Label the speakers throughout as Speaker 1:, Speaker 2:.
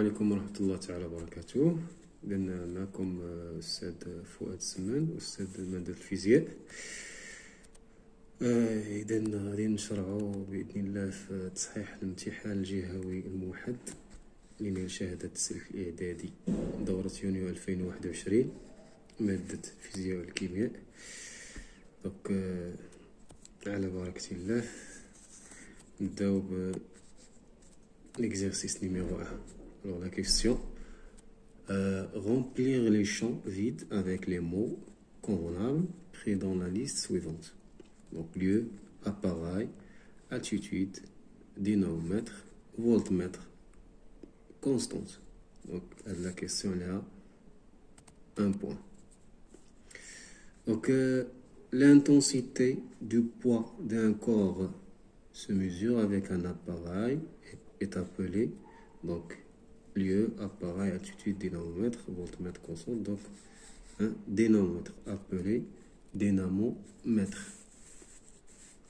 Speaker 1: عليكم ورحمة الله تعالى وبركاته. قلنا معكم أستاذ فؤاد السمان، أستاذ مادة الفيزياء. إذا غادي نشرعوا بإذن الله في تصحيح الامتحان الجهوي الموحد لنيل شهادة السلك الإعدادي دورة يونيو 2021 مادة الفيزياء والكيمياء. دونك على بركة الله نبداو ب l'exercice numéro 1. Alors la question, remplir les champs vides avec les mots convenables pris dans la liste suivante. Donc lieu, appareil, altitude, dynomètre, voltmètre, constante. Donc la question elle a un point. Donc l'intensité du poids d'un corps se mesure avec un appareil est appelé donc lieu, appareil, altitude, dynamomètre, voltmètre, constante. Donc un dynamomètre appelé dynamomètre.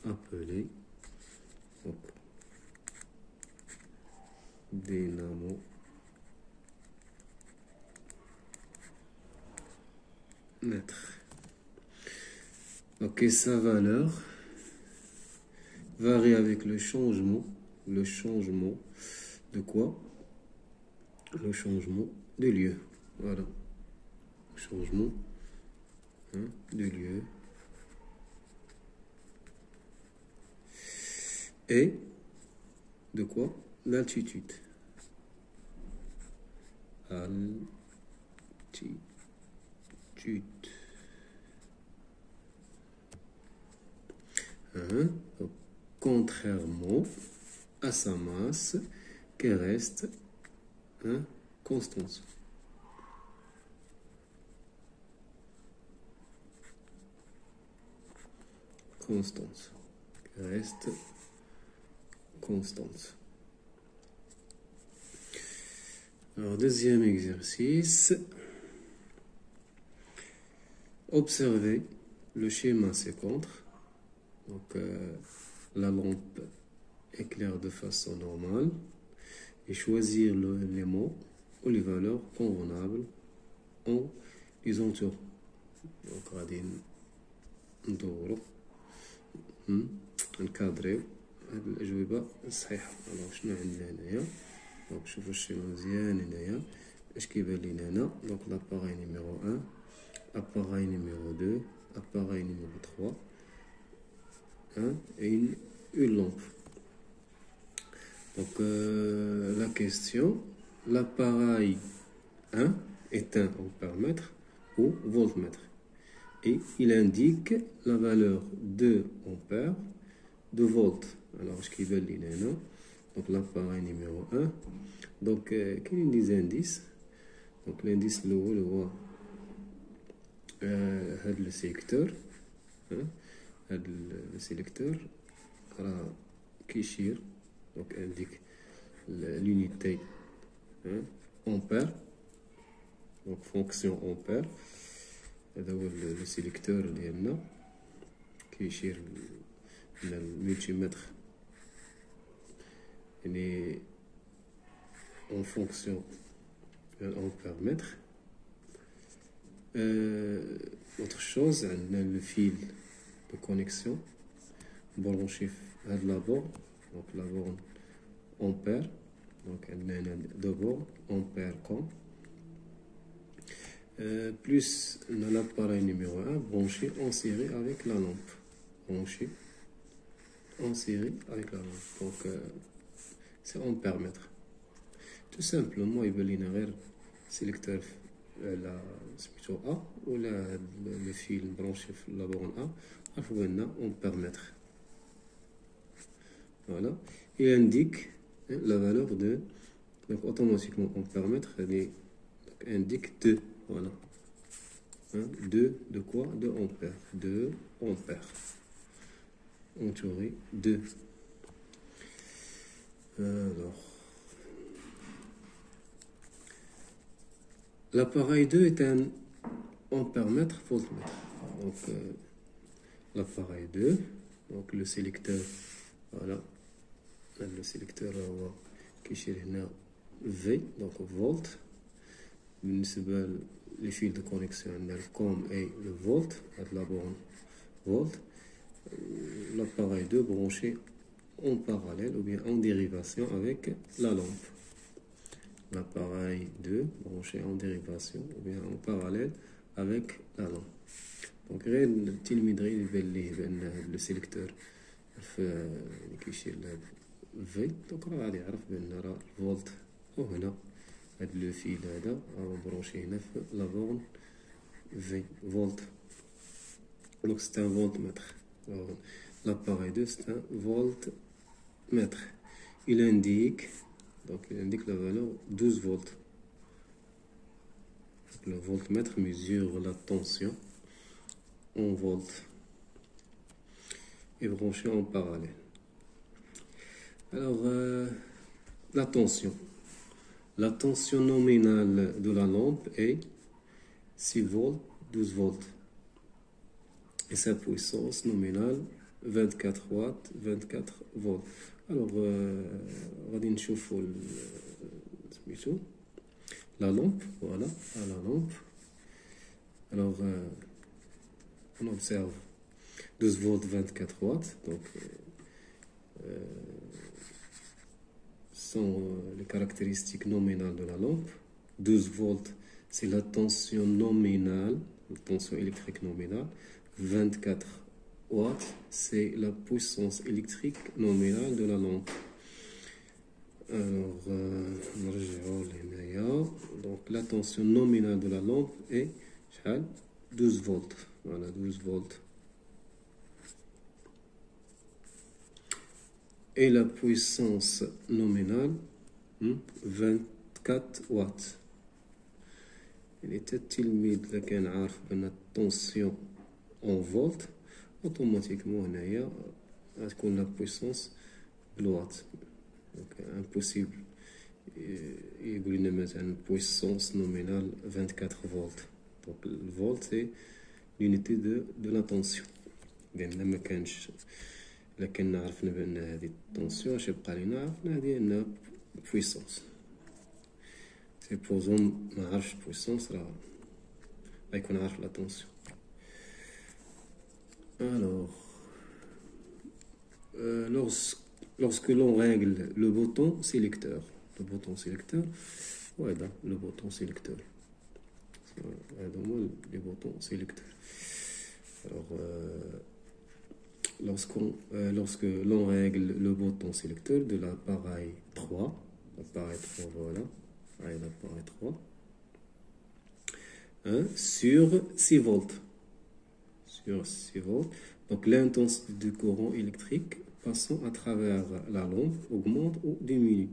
Speaker 1: Appelé donc dynamomètre. Ok, sa valeur varie avec le changement de quoi? Le changement de lieu. Voilà. Changement de lieu. Et de quoi? L'altitude. Altitude. Donc, contrairement à sa masse qui reste constante. Constante. Qui reste constante. Alors, deuxième exercice. Observez le schéma ci-contre. Donc, la lampe éclaire de façon normale et choisir les mots ou les valeurs convenables en les entourant. Donc, غادي ندورو نكادريو هاد الأجوبة الصحيحة. alors شنو عندنا هنايا؟ دونك شوفوا الشيما مزيان هنايا اش كيبان لينا هنا. دونك لاباغاي نيميرو 1، appareil numéro 2، appareil numéro 3 et une lampe. Donc la question, l'appareil 1 est un ampèremètre ou voltmètre et il indique la valeur de ampères de volts. Alors je vais lire donc l'appareil numéro 1. Donc quel est les indices? Donc l'indice le sélecteur. Le sélecteur qui chire donc indique l'unité ampère, donc fonction ampère. Le sélecteur qui chire le multimètre en fonction ampère-mètre. Autre chose, le fil de connexion branché à la borne, donc la borne ampère, donc elle a deux bornes ampère com plus l'appareil numéro 1 branché en série avec la lampe, branché en série avec la lampe. Donc c'est ampère-mètre. Tout simplement il veut l'inaire sélecteur la plutôt A ou le fil branché la borne A ampère-mètre. Voilà, il indique la valeur de, donc automatiquement ampère-mètre indique 2. Voilà, 2 de quoi? De ampères. 2 ampères entouré 2. Alors l'appareil 2 est un ampère-mètre voltmètre. Donc l'appareil 2, donc le sélecteur, voilà, le sélecteur qui est V, donc volt. Les fils de connexion, comme et le volt, la borne volt. L'appareil 2 branché en parallèle ou bien en dérivation avec la lampe. L'appareil 2 branché en dérivation ou bien en parallèle avec la lampe. Donc, le sélecteur qui V, donc on va dire le volt هنا هاد le fil هذا branché هنا في la borne V volt. Donc c'est un voltmètre. L'appareil 2 c'est un voltmètre. Il indique la valeur 12 volts. Donc, le voltmètre mesure la tension en volts et branché en parallèle. Alors, la tension. La tension nominale de la lampe est 6 volts, 12 volts. Et sa puissance nominale 24 watts, 24 volts. Alors, غادي نشوفوا la lampe, voilà, à la lampe. Alors, on observe 12 volts, 24 watts, donc sont les caractéristiques nominales de la lampe. 12 volts, c'est la tension nominale, la tension électrique nominale. 24 watts, c'est la puissance électrique nominale de la lampe. Alors, donc la tension nominale de la lampe est 12 volts. Voilà, 12 volts. Et la puissance nominale, 24 watts. Il était التلميذ اللي كان عارف بأن التنسيون en volt, automatiquement هنايا غتكون la puissance بالوات. Donc impossible يقول لنا مثلا puissance nominale 24 volts. Donc le volt c'est l'unité de la tension. لأن ما كانش لكن عرفنا بأن هذه التنسيون اش يبقى لينا عرفنا هذه أنها puissance. سيبوزون ما عرفش puissance راه غيكون عارف لا tension. Alors, lorsque l'on règle le bouton sélecteur, voilà, le bouton sélecteur. Les boutons sélecteurs. Alors, lorsque l'on règle le bouton sélecteur de l'appareil 3, voilà, l'appareil 3, sur 6 volts. Sur 6 volts. Donc l'intensité du courant électrique passant à travers la lampe augmente ou diminue.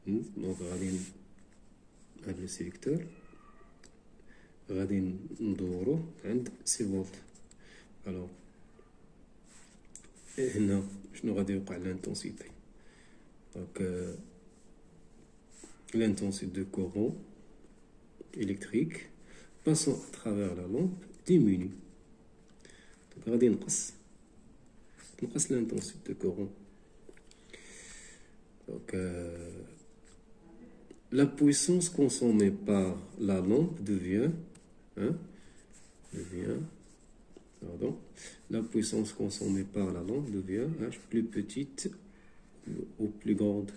Speaker 1: Donc avec le sélecteur, غادي ندورو عند 6 volts. Alors هنا شنو غادي يوقع l'intensité. Donc l'intensité du courant électrique passant à travers la lampe diminue. Donc غادي نقص l'intensité du courant. Donc la puissance consommée par la lampe devient la puissance consommée par la lampe devient plus petite ou plus grande.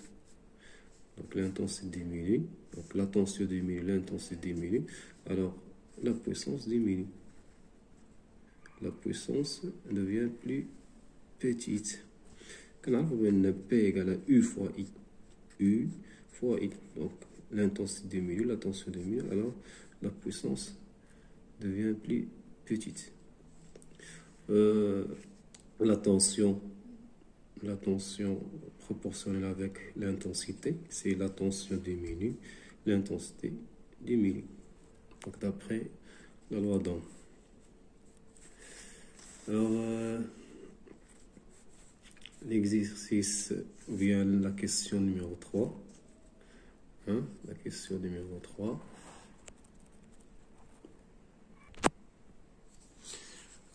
Speaker 1: Donc l'intensité diminue, donc la tension diminue, l'intensité diminue, alors la puissance diminue. La puissance devient plus petite. Quand on a P égale à U fois I. U fois I. Donc l'intensité diminue, la tension diminue, alors la puissance devient plus petite. La tension proportionnelle avec l'intensité, c'est la tension diminue, l'intensité diminue. Donc d'après la loi d'Ohm. Alors, l'exercice vient la question numéro 3. La question numéro 3.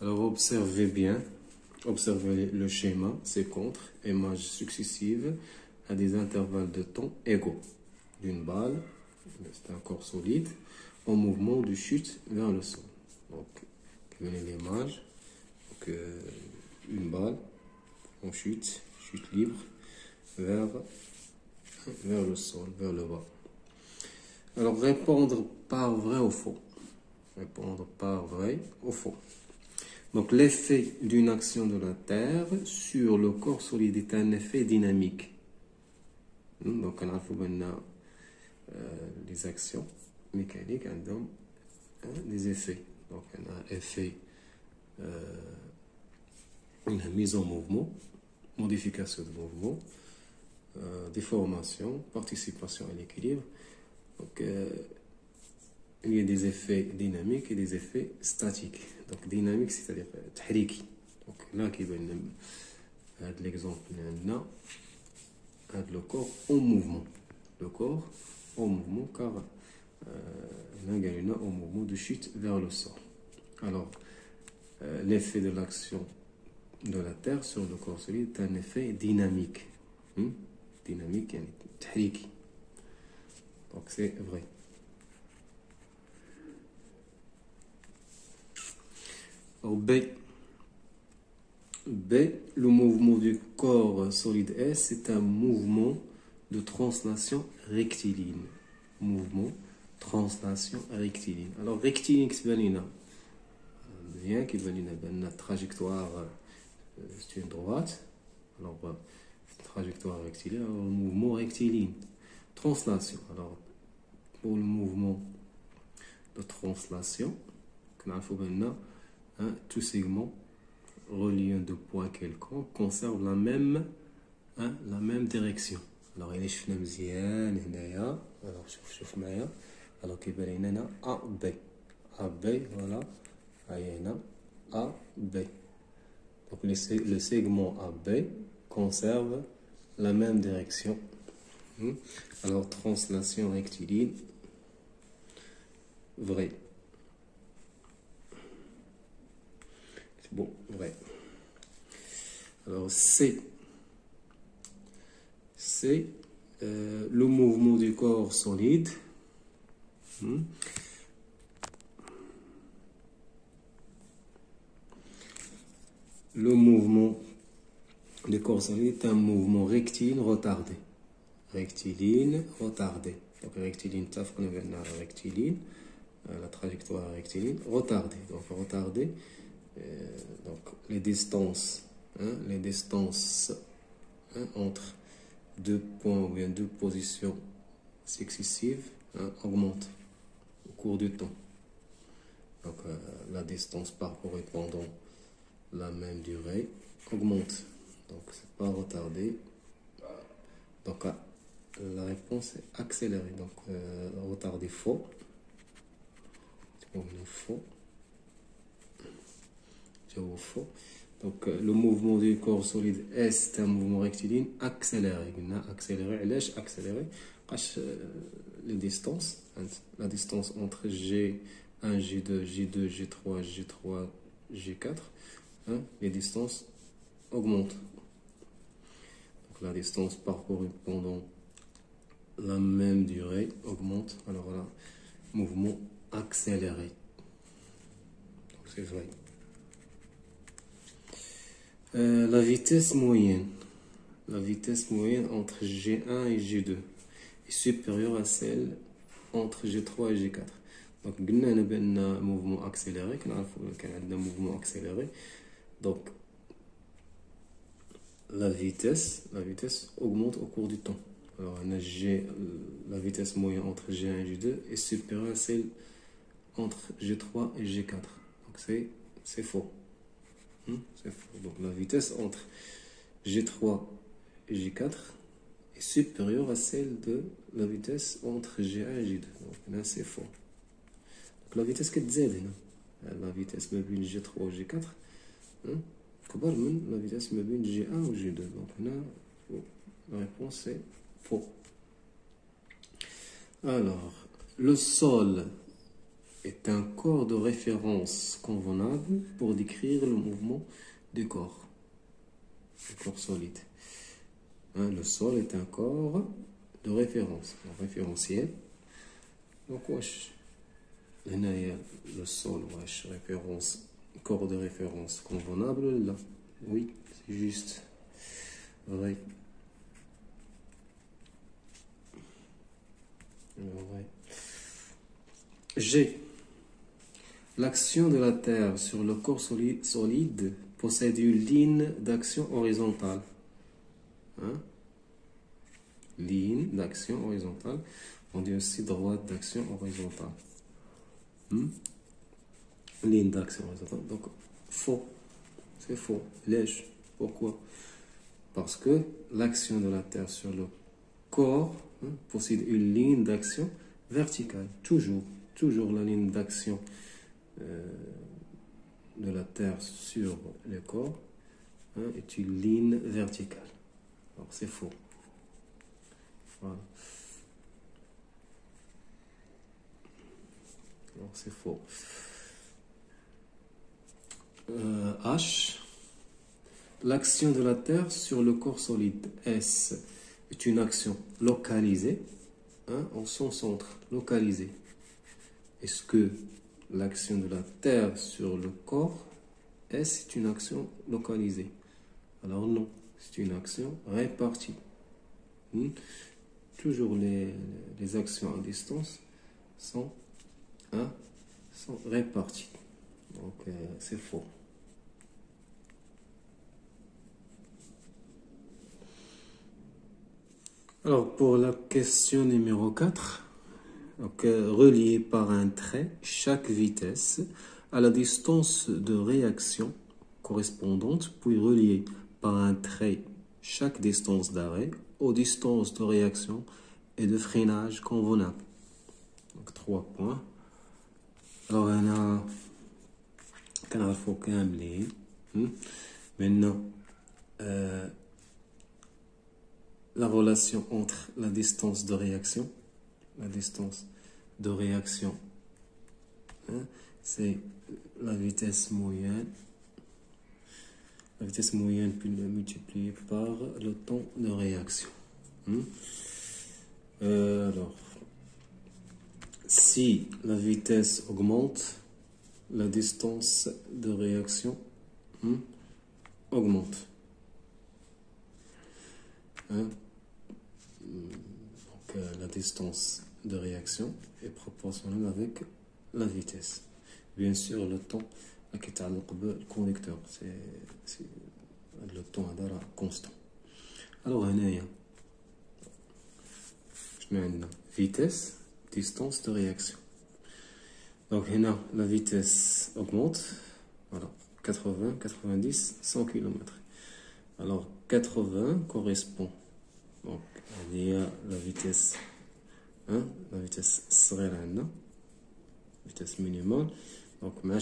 Speaker 1: Alors, observez bien. Observez le schéma, ces contres, images successives à des intervalles de temps égaux. d'une balle, c'est un corps solide, en mouvement de chute vers le sol. Donc, venez l'image. Donc, une balle en chute libre vers le sol, vers le bas. Alors, répondre par vrai ou faux. Répondre par vrai ou faux. Donc, l'effet d'une action de la Terre sur le corps solide est un effet dynamique. Donc, on a les actions mécaniques, des effets. Donc, on a effet, une mise en mouvement, modification de mouvement, déformation, participation à l'équilibre. Donc, il y a des effets dynamiques et des effets statiques. Donc, dynamique, c'est-à-dire tahriki. Donc, là, qui va l'exemple, le corps en mouvement. Le corps en mouvement, car là, il y a un mouvement de chute vers le sol. Alors, l'effet de l'action de la Terre sur le corps solide est un effet dynamique. Dynamique, tahriki. Donc, c'est vrai. Alors, B, le mouvement du corps solide S, c'est un mouvement de translation rectiligne. Mouvement, translation rectiligne. Alors, rectiligne, c'est bien qu'il y ait une trajectoire, c'est une droite. Alors, trajectoire rectiligne, alors, le mouvement rectiligne. Translation. Alors, pour le mouvement de translation, il faut tout segment reliant deux points quelconques conserve la même direction. Alors il est مزيان هنايا. alors شوف معايا. alors كيبان لنا هنا AB voilà هاي هنا AB. donc le segment AB conserve la même direction. Alors translation rectiligne, vrai. Bon, vrai. Alors, c'est le mouvement du corps solide. Le mouvement du corps solide est un mouvement rectiligne retardé. Rectiligne retardé. Donc, rectiligne, rectiligne, la trajectoire rectiligne retardée. Donc, retardé. Donc les distances entre deux points ou bien deux positions successives augmentent au cours du temps. Donc la distance parcourue pendant la même durée augmente. Donc c'est pas retardé. Donc la réponse est accélérée. Donc retardé faux. Faux. Faux. Donc le mouvement du corps solide est un mouvement rectiligne accéléré. Accéléré. Les distances, la distance entre G1, G2, G2, G3, G3, G4, les distances augmentent. Donc la distance parcourue pendant la même durée augmente. Alors voilà, mouvement accéléré. Donc c'est vrai. La vitesse moyenne entre G1 et G2 est supérieure à celle entre G3 et G4. Donc, on a un mouvement accéléré. Donc, la vitesse augmente au cours du temps. Alors, la vitesse moyenne entre G1 et G2 est supérieure à celle entre G3 et G4. Donc, c'est faux. C'est faux. Donc la vitesse entre G3 et G4 est supérieure à celle de la vitesse entre G1 et G2. Donc là c'est faux. Donc la vitesse كتزاد هنا. La vitesse ما بين G3 و G4 كبر من la vitesse ما بين G1 و G2. Donc هنا la réponse est faux. Alors le sol est un corps de référence convenable pour décrire le mouvement du corps solide. Le sol est un corps de référence. Le référentiel. Donc, wesh, le sol, wesh, référence, corps de référence convenable, là. Oui, c'est juste vrai. Ouais. G. L'action de la Terre sur le corps solide possède une ligne d'action horizontale. Hein? Ligne d'action horizontale. On dit aussi droite d'action horizontale. Ligne d'action horizontale. Donc, faux. C'est faux. Lèche. Pourquoi? Parce que l'action de la Terre sur le corps possède une ligne d'action verticale. Toujours la ligne d'action de la Terre sur le corps est une ligne verticale. Alors c'est faux. Voilà. Alors c'est faux. H. L'action de la Terre sur le corps solide S est une action localisée en son centre. Localisée. Est-ce que l'action de la Terre sur le corps S est une action localisée? Alors non, c'est une action répartie. Toujours les actions à distance sont réparties. Donc c'est faux. Alors pour la question numéro 4, donc, relié par un trait chaque vitesse à la distance de réaction correspondante, puis relié par un trait chaque distance d'arrêt aux distances de réaction et de freinage convenables. Donc 3 points. Alors on a كنعرفو كاملين. Maintenant la relation entre la distance de réaction, c'est la vitesse moyenne puis multipliée par le temps de réaction. Alors, si la vitesse augmente, la distance de réaction augmente. Donc, la distance de réaction est proportionnelle avec la vitesse. Bien sûr, le temps qui est le conducteur, c'est le temps constant. Alors, on a vitesse, distance de réaction. Donc, la vitesse augmente. Voilà, 80, 90, 100 km. Alors, 80 correspond. Donc, il y a la vitesse, la vitesse vitesse minimale. Donc, la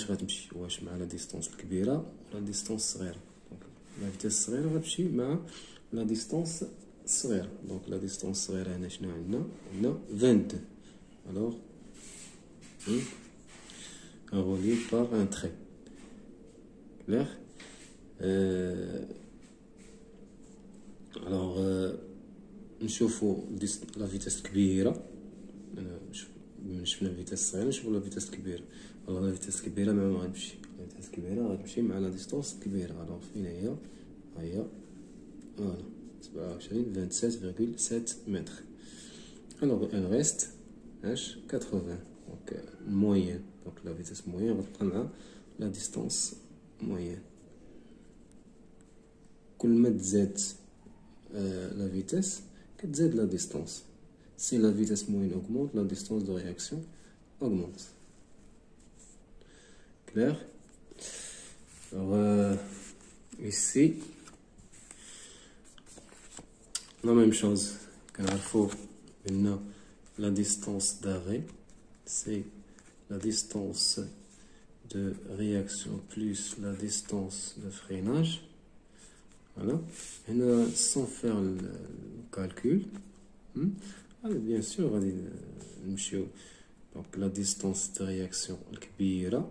Speaker 1: distance la distance donc, la vitesse la distance donc, la distance 22. Alors, relié par un trait. Clair? Alors, نشوفوا la vitesse كبيرة. شفنا الفيتاس صغيرة نشوفوا la vitesse كبيرة. alors la vitesse كبيرة ما غتمشي. la vitesse كبيرة غتمشي مع la distance كبيرة. alors فين هي؟ voilà 27,7 mètres. alors elle reste 80. donc moyenne. donc la vitesse moyenne غتبقى مع la distance moyenne. كل ما تزاد la vitesse, qu'est-ce la distance? Si la vitesse moyenne augmente, la distance de réaction augmente. Clair? Alors, ici, la même chose. Car il faut maintenant la distance d'arrêt, c'est la distance de réaction plus la distance de freinage. Voilà. Et sans faire le calcul, bien sûr, donc la distance de réaction كبيرة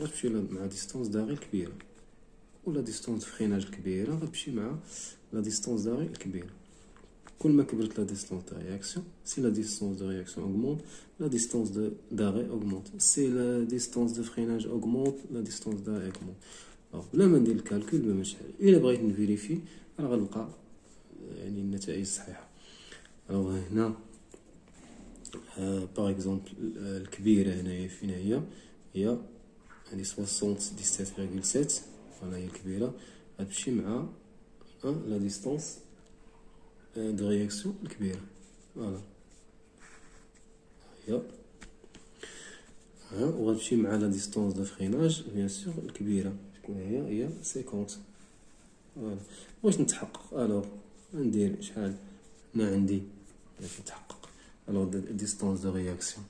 Speaker 1: غتمشي مع distance d'arrêt كبيرة ou la distance de freinage كبيرة غتمشي مع la distance d'arrêt كبيرة. كل ما كبرت la distance de réaction, si la distance de réaction augmente, la distance d'arrêt augmente. Si la distance de freinage augmente, la distance d'arrêt augmente. Alors, بلا ما ندير الكالكول بلا ما شحال. إلا بغيت نفيريفي راه غنلقى يعني النتائج صحيحة. alors هنا باغ اكزومبل الكبيرة هنايا فين هي يعني 77.7 فوالا هي الكبيرة غتمشي مع لا ديستونس دو رياكسيون الكبيرة فوالا هي وغتمشي مع لا ديستونس دو فريناج بيان سور الكبيرة شكون هي 50 فوالا واش نتحقق الوغ ندير شحال هنا عندي باش نتحقق الوغ ديستونس دو رياكسيون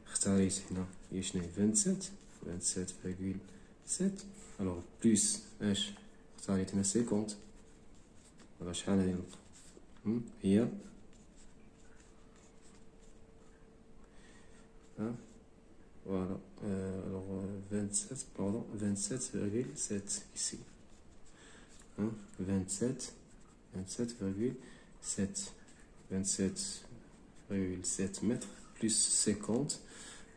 Speaker 1: اختاريت هنا هي شنو هي 27.7 الوغ بلوس اش اختاريت هنا 50 فوالا شحال غادي نلقى هي voilà alors 27,7 ici 27,7 mètres plus 50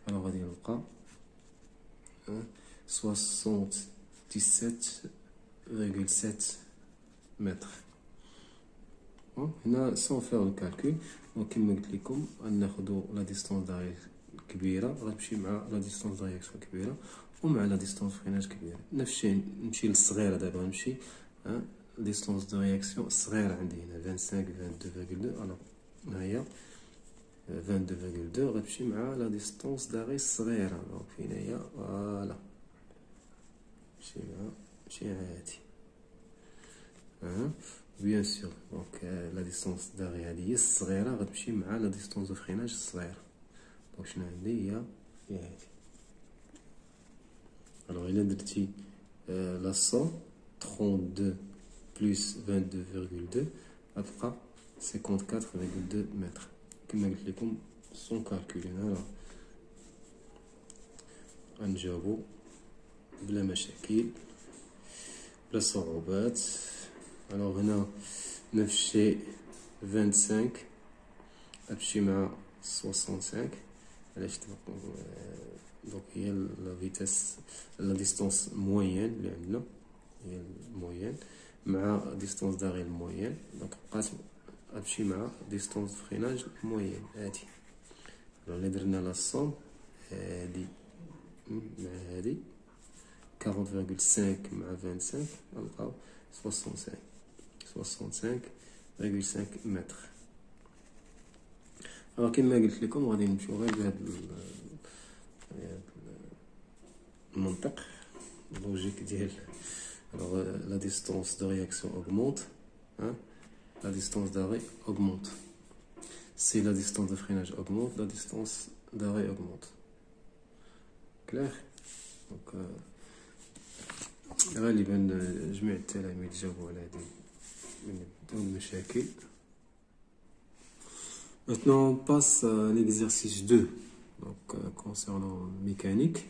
Speaker 1: alors غادي نلقى 77,7 mètres هنا sans faire le calcul دونك كيما قلت لكم غناخدو لا ديستونس داري كبيره غتمشي مع لا ديستونس رياكسيون كبيره ومع لا ديستونس فريناج كبيره نفس الشيء نمشي للصغيره دابا نمشي ديستونس دو رياكسيون الصغيره عندي هنا 25 22.2 الوغ ها هي 22.2 غتمشي مع لا ديستونس داري الصغيره دونك فين هي فوالا ماشي هادي بيان سور دونك لا ديستونس داري هادي هي الصغيره غتمشي مع لا ديستونس دو فريناج الصغيره دونك شنو عندي هي هادي الوغ الا درتي لا صون 32 بلس 22.2 غتبقى 54.2 متر كما قلت لكم سون كالكولين الوغ غنجاوبو بلا مشاكل بلا صعوبات الوغ هنا نفس الشيء 25 غتمشي مع 65 علاش دونك هي لا فيتاس لا ديستونس موين اللي عندنا هي الموين مع ديستونس داغي الموين دونك بقات غتمشي مع ديستونس فريناج موين هادي الا درنا لا صوم هادي مع هادي 40.5 مع 25 غنلقاو 65.5 متر alors كما قلت لكم غادي نمشيو غير بهاد المنطق اللوجيك ديال alors la distance de réaction augmente la distance d'arrêt augmente si la distance de freinage augmente la distance d'arrêt augmente clair donc غالبا جميع التلاميذ جاوبوا على هذه بدون مشاكل. Maintenant on passe à l'exercice 2 donc concernant mécanique.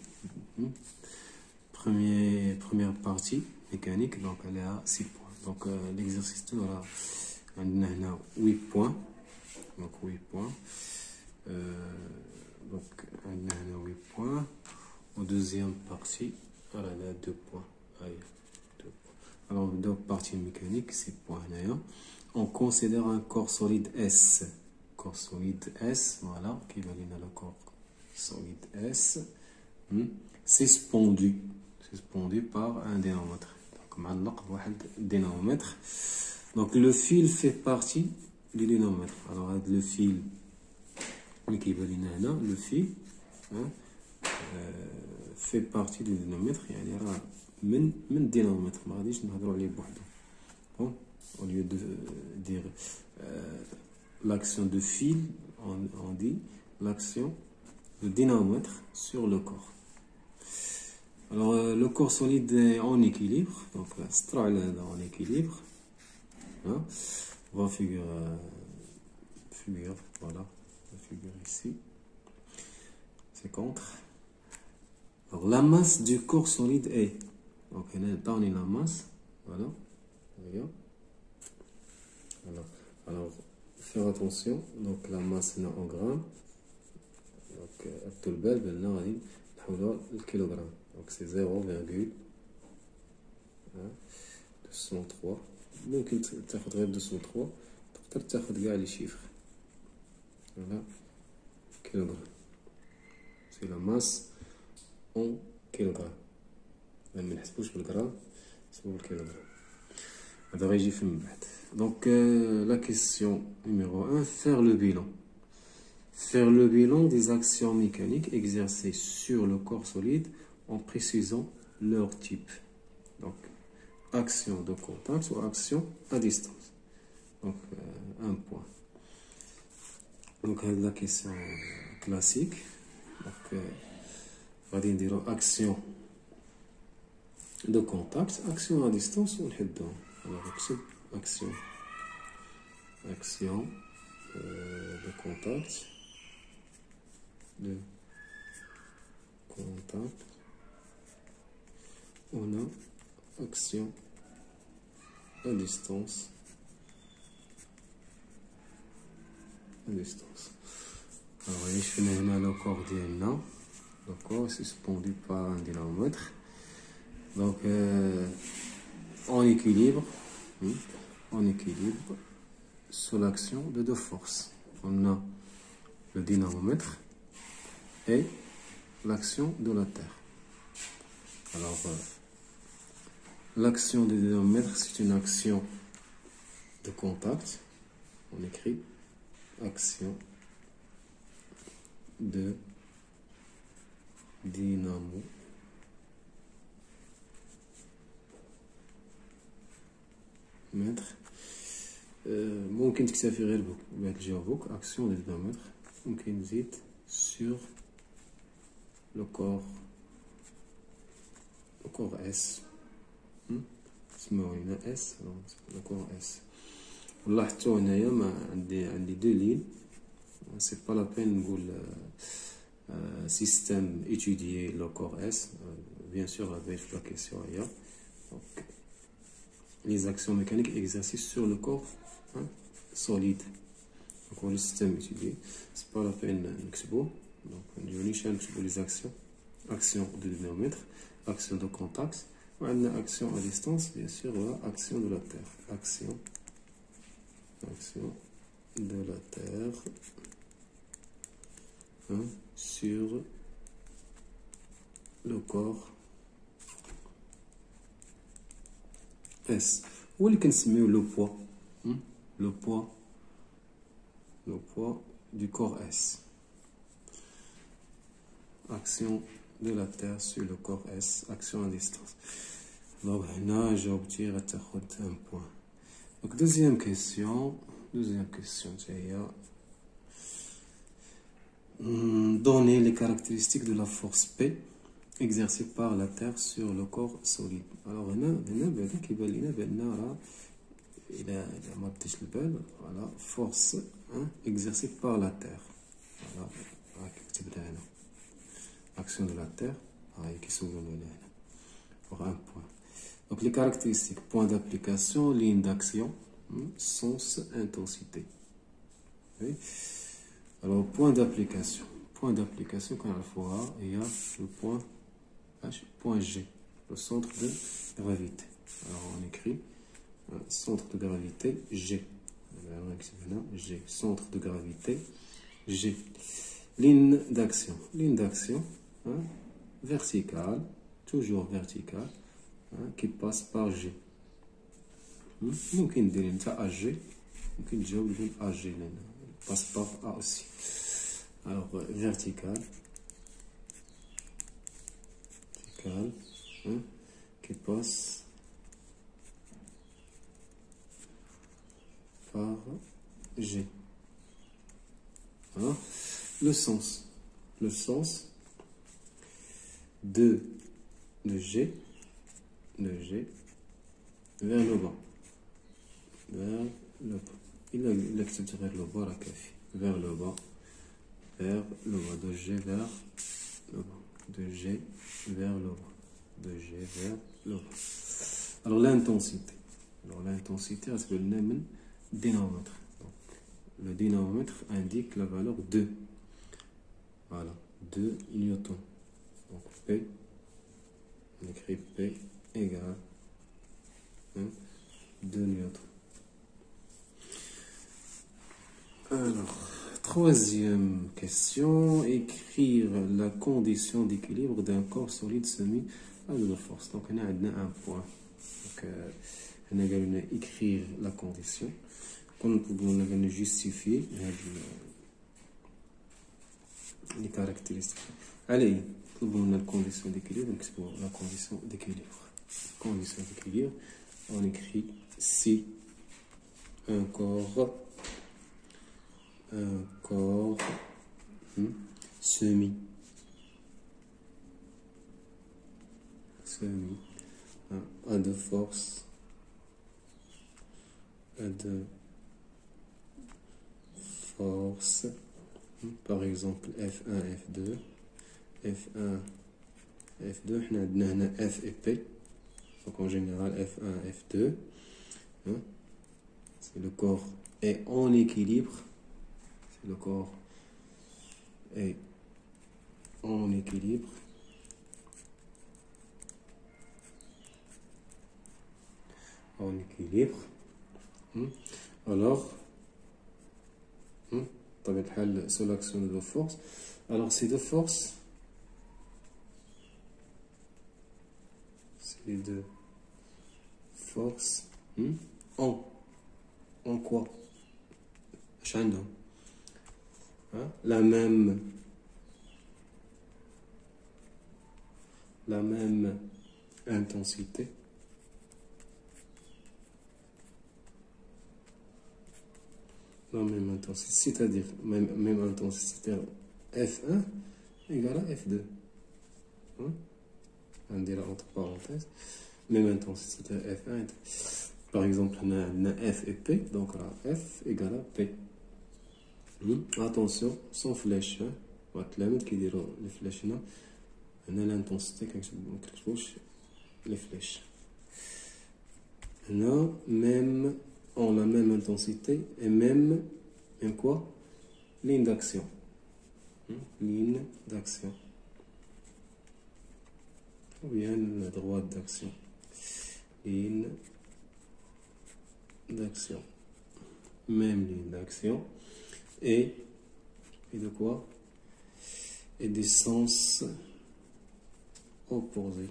Speaker 1: Première partie mécanique donc elle est à 6 points donc l'exercice 2 voilà on a 8 points donc 8 points donc on a 8 points au deuxième partie voilà il y a 2 points. Allez, 2 points. Alors donc partie mécanique 6 points là on considère un corps solide S voilà qui va donner le corps solide S suspendu par un dynamomètre donc معلق بواحد dynamomètre donc le fil fait partie du dynamomètre alors le fil اللي كيبان لنا هنا le fil fait partie du dynamomètre يعني راه من الدينامومتر ما غاديش نهضروا عليه بوحدو bon au lieu de dire l'action de fil on dit l'action de dynamomètre sur le corps. Alors le corps solide est en équilibre donc la stralle est en équilibre on va figure voilà la figure ici c'est contre. Alors la masse du corps solide est donc on a donné la masse voilà Alors, faire attention, donc la masse là en grammes, donc tout le bel, le kilogramme, donc c'est 0,203. ممكن تاخد غير 203 تقدر تاخد كاع لي شيفر. Voilà, kilogramme. C'est la masse en kilogramme. ما نحسبوش بالغرام، نحسبو بالكيلوغرام. هذا غيجي في من بعد. Donc la question numéro 1, faire le bilan. Faire le bilan des actions mécaniques exercées sur le corps solide en précisant leur type. Donc action de contact ou action à distance. Donc un point. Donc la question classique. Donc on va dire action de contact, action à distance ou alors action de contact, on a action à distance, alors je fais le corps d'Iena, le corps suspendu par un dynamomètre, donc en équilibre sous l'action de deux forces. On a le dynamomètre et l'action de la Terre. Alors l'action du dynamomètre, c'est une action de contact. On écrit action de dynamomètre. ممكن تكتفي غير بهاد الجواب action de dynamomètre. ممكن نزيد sur le corps S. اسمه هنا S. le corps S. لاحظتوا هنايا ما عندي دو لين. سي با لا بين نقول système étudier le corps S. Bien sûr la question هي donc les actions mécaniques exercées sur le corps solide. Donc le système étudié, c'est pas la peine نكتبو. donc نكتبو les actions de dynamomètre, action de contact, وعندنا action à distance bien sûr, action de la Terre, action de la Terre sur le corps S. Où est-ce qu'on se met le poids? Le poids du corps S. Action de la Terre sur le corps S, action à distance. Donc là, j'ai obtenu un point. Donc deuxième question, c'est donner les caractéristiques de la force P exercée par la Terre sur le corps solide. Alors هنا بعدا كيبان لينا بأن راه إلا ما بديش البال voilà force exercée par la Terre. Voilà راه كتبنا هنا action de la Terre هاي كيسولونا هنا pour un point. Donc les caractéristiques: point d'application, ligne d'action, sens, intensité. Oui. Alors point d'application quand il faut il y a le point G, le centre de gravité. Alors on écrit centre de gravité G. Centre de gravité G. Ligne d'action verticale, toujours verticale, qui passe par G. ممكن ندير نتا AG, ممكن تجاوب بدون AG لأن passe par A aussi. Alors verticale qui passe par G. Voilà. Le sens de G vers le bas. Il accepte vers le bas, vers le bas, de G vers le bas, de G vers le bas, de G vers le bas. Alors l'intensité, c'est le dynamomètre. le dynamomètre indique la valeur 2. Voilà, 2 newtons. Donc P, on écrit P égale 2 newtons. Alors, troisième question, écrire la condition d'équilibre d'un corps solide soumis à de la force. Donc, on a un point. Donc, on a écrire la condition. On a justifier les caractéristiques. Allez, on a la condition d'équilibre. Donc, c'est pour la condition d'équilibre. Condition d'équilibre, on écrit si un corps semi a de force par exemple F1 F2 F1 F2 on a F et P, donc en général F1 F2 c'est le corps est en équilibre, le corps est en équilibre alors sous l'action de deux forces, alors ces deux forces en quoi la même intensité c'est-à-dire même intensité, F1 égale à F2. On dira entre parenthèses, même intensité, c'est-à-dire F1. Par exemple, on a F et P, donc là, F égale à P. Attention, sans flèche. On va te mettre qui diront les flèches. On a l'intensité, les flèches. On a même la même intensité et même quoi? Ligne d'action. Ligne d'action. Ou bien la droite d'action. Ligne d'action. Même ligne d'action. Et de quoi? Et des sens opposés.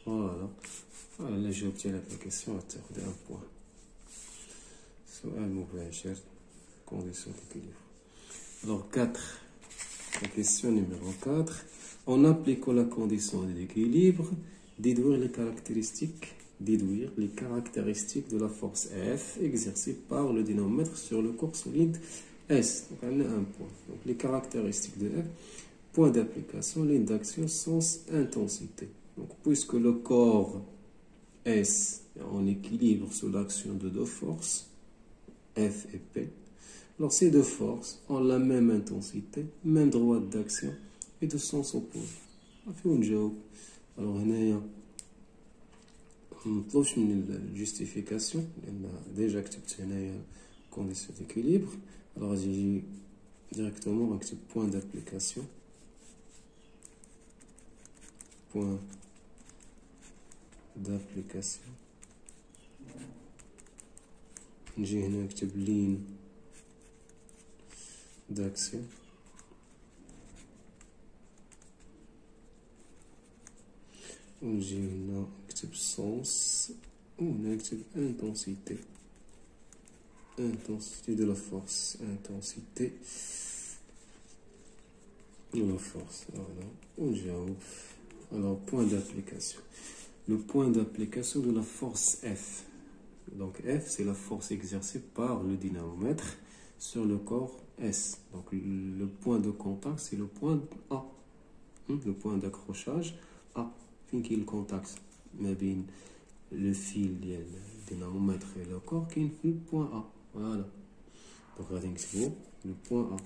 Speaker 1: Voilà. Là, j'ai obtenu la question à تاخد un point. سؤال مباشر. Condition d'équilibre. Alors, 4. La question numéro 4. En appliquant la condition d'équilibre, déduire les caractéristiques de la force F exercée par le dynamomètre sur le corps solide S. Donc, on a un point. Donc, les caractéristiques de F, point d'application, ligne d'action, sens, intensité. Donc, puisque le corps S est en équilibre sous l'action de deux forces, F et P, alors ces deux forces ont la même intensité, même droite d'action et de sens opposé. On fait une job. Alors, on نطلبش من الجوستيفيكاسيون لان ديجا كتبت هنايا كونديسيون ديكيليبر. alors غادي ديريكتومون غنكتب بوين دابليكاسيون نجي هنا نكتب لين داكسيون ونجي هنا نكتب سونس ونكتب intensité de la force, intensité de la force. Voilà, ونجاوب. Alors, point d'application. Le point d'application de la force F. Donc F, c'est la force exercée par le dynamomètre sur le corps S. Donc le point de contact, c'est le point A. Le point d'accrochage A. Qui le contact le fil du dynamomètre et le corps qui est le point A. Voilà. Donc c'est le point A.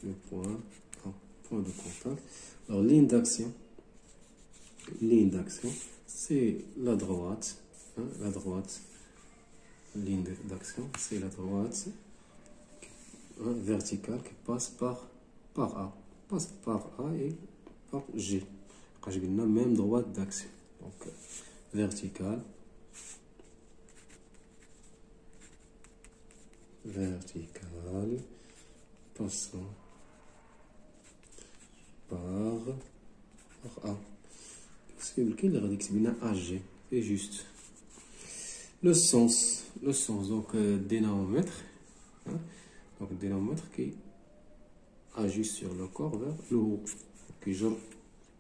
Speaker 1: Le point A. Point de contact. Alors ligne d'action. ligne d'action, c'est la droite, hein, la droite, ligne d'action, c'est la droite hein, verticale qui passe par A, passe par A et par G. Quand je dis la même droite d'action, donc verticale, passant par A. C'est lequel le radix AG, c'est juste. Le sens, donc dénomomètre, hein, donc dénomomètre qui agit sur le corps vers le haut. Donc, genre,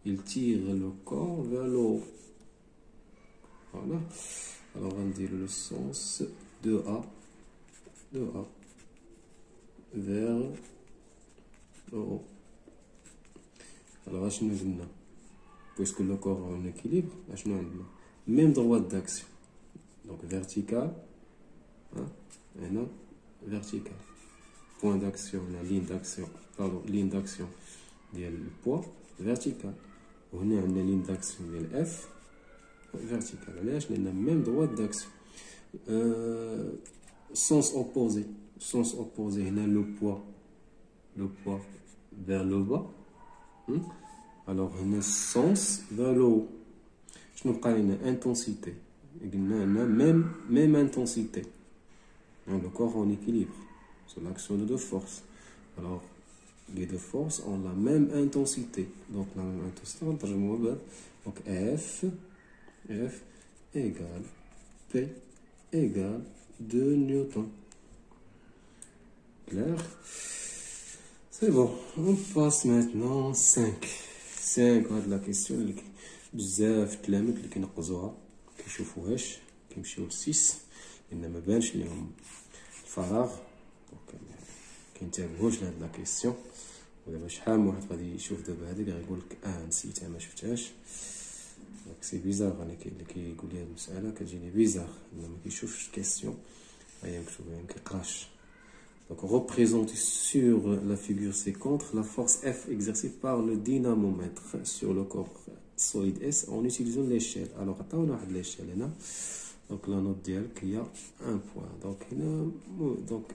Speaker 1: il tire le corps vers le haut. Voilà. Alors on dit le sens de A vers le haut. Alors, puisque le corps est en équilibre, même droite d'action. Donc vertical, hein, et non vertical. Point d'action, la ligne d'action, pardon, ligne d'action le poids vertical. On a une ligne d'action de F vertical. Là, je n'ai même droite d'action. Sens opposé, on a le poids vers le bas. Hein? Alors, on a sens vers le haut. Je nous parle d'une intensité. Même intensité. Donc, le corps en équilibre. C'est l'action de deux forces. Alors, les deux forces ont la même intensité. Donc, la même intensité, donc F égale P égale 2 newtons. Clair? C'est bon. On passe maintenant 5 de la question. بزاف التلاميذ اللي كينقزوها كيشوفوهاش كيمشيو ل6 لان ما بانش ليهم الفراغ دونك كينتبهوش لهاد لا كيسيون. ودابا شحال من واحد غادي يشوف دابا هادي اللي غيقول لك نسيتها ما شفتهاش. دونك سي بيزار انا اللي كيقول لي هاد المساله كتجيني بيزار لما ما كيشوفش الكيسيون هي مكتوبه ما كيقراش. Donc représenté sur la figure ci-contre la force F exercée par le dynamomètre sur le corps solide S en utilisant l'échelle. Alors attends, on a l'échelle là. Donc la note ديالك هي 1 point. Donc هنا donc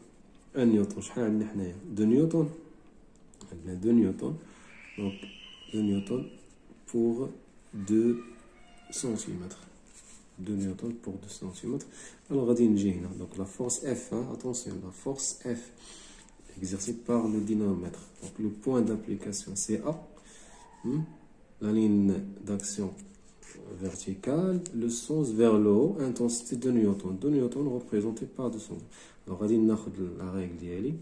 Speaker 1: 1 نيوتن شحال عندنا حنايا 2 نيوتن. عندنا 2 نيوتن. Donc 2 نيوتن pour 2 cm. 2 newtons pour 2 cm. Alors, on va dire donc la force F, hein, attention, la force F exercée par le dynamomètre. Donc, le point d'application, c'est A. La ligne d'action verticale, le sens vers le haut, intensité de newton. 2 newtons représenté par 2 cm. Alors, on va dire la règle d'Yali.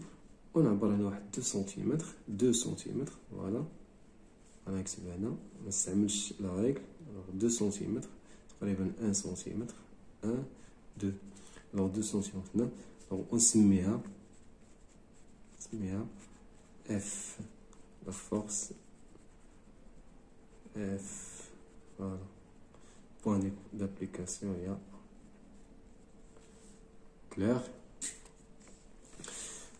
Speaker 1: On a parlé de 2 cm. 2 cm, voilà. Avec ce on a la règle. Alors, 2 cm. 1 cm, 1, 2. Alors 2 cm. Alors on se met à F, la force F, voilà. Point d'application, il y a clair.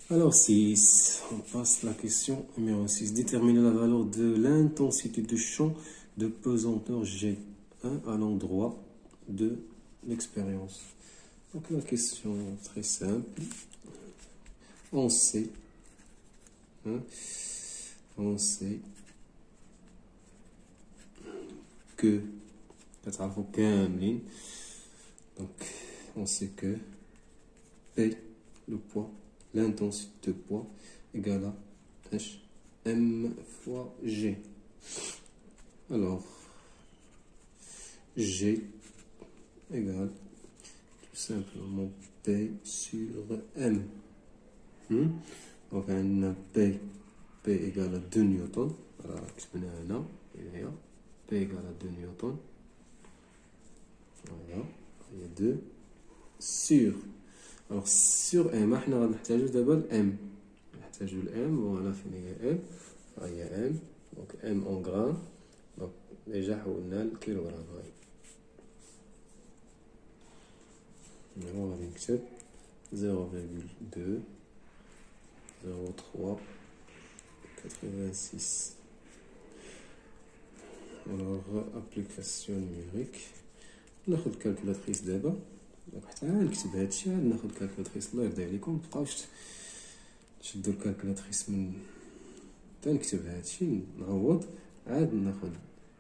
Speaker 1: Alors 6, on passe la question numéro 6. Déterminer la valeur de l'intensité du champ de pesanteur G. À l'endroit de l'expérience. Donc la question très simple. On sait, hein, on sait que donc on sait que P, le poids, l'intensité de poids égale à H M fois G. Alors G égale tout simplement P sur M. Donc on a P égale à 2 newtons. Voilà, P égale à 2 newtons. Voilà, il y a 2 sur. Alors sur M, on va نحتاجو دابا M. نحتاجو M, voilà, فين هي M. il y a M. Donc M en grammes. Donc déjà حولنا الكيلوغرام. On va mixer 0,2 0,3 86. Alors, application numérique. ناخد calculatrice دابا. دونك حتى نكتب هادشي عاد ناخد calculatrice. الله يرضي عليكم متبقاوش تشدو الكالكولاتريس من حتى نكتب هادشي نعوض عاد ناخد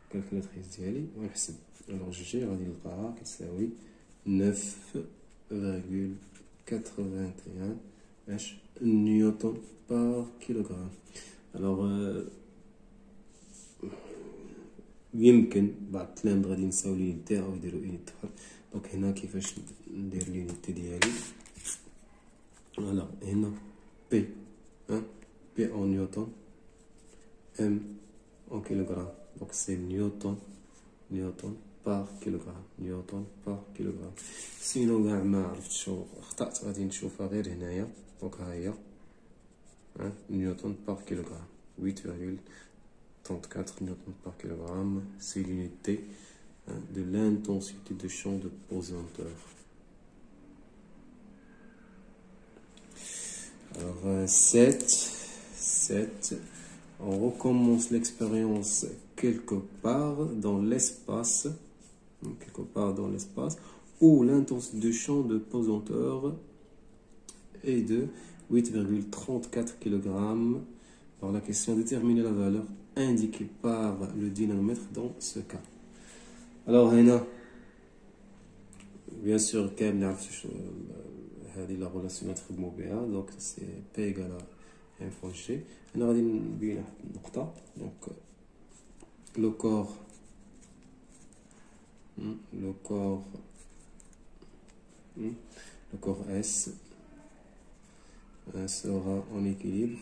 Speaker 1: الكالكولاتريس ديالي ونحسب. الوغ جي غادي نلقاها كتساوي 9,81 نيوتن بار كيلوغرام. الوغ يمكن بعض التلاميذ غادي ينساو لينيتي او يديروا اونيت اخر. دونك هنا كيفاش ندير لينيتي ديالي. فوالا هنا بي بي اون نيوتن ام اون كيلوغرام. دونك سي نيوتن بار كيلوغرام. نيوتن بار كيلوغرام. سينو كاع ما عرفتش خطأت غادي نشوفها غير هنايا. دونك ها هي نيوتن بار كيلوغرام 8,34 newtons par kilogramme. C'est l'unité de l'intensité de champ de pesanteur. Alors 7, on recommence l'expérience quelque part dans l'espace, où l'intensité de champ de pesanteur est de 8,34 kg. Alors la question, déterminer la valeur indiquée par le dynamomètre dans ce cas. Alors هنا bien sûr كامل نعرف هذه لا ريلاسيون نخدمو بها. دونك سي بي ايكال ان فوا جي. هنا غادي نبين واحد النقطة. دونك le corps S sera en équilibre.